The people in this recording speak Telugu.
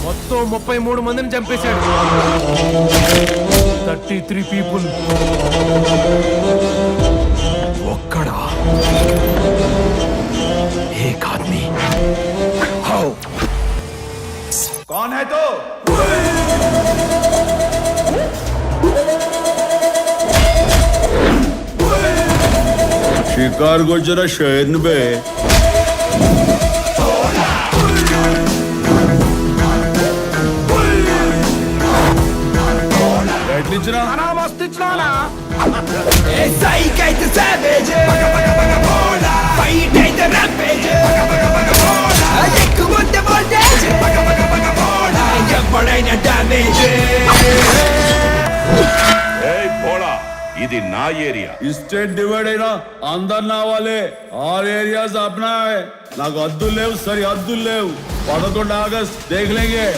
మొత్తం 33 మందిని చంపేశాడు. 33 పీపుల్. ఒక్కడా एक आदमी. हाउ कौन है तो? शिकार को जरा शहर पे ఇది నా ఏరియా. స్టేట్ డివైడ్ అయినా అందరు నా వాళ్ళే. ఆల్ ఏరియాస్ अपना है. నాకు హద్దులు లేవు, సరి హద్దులు లేవు. 11 ఆగస్ట్ దేఖ్ లేంగే.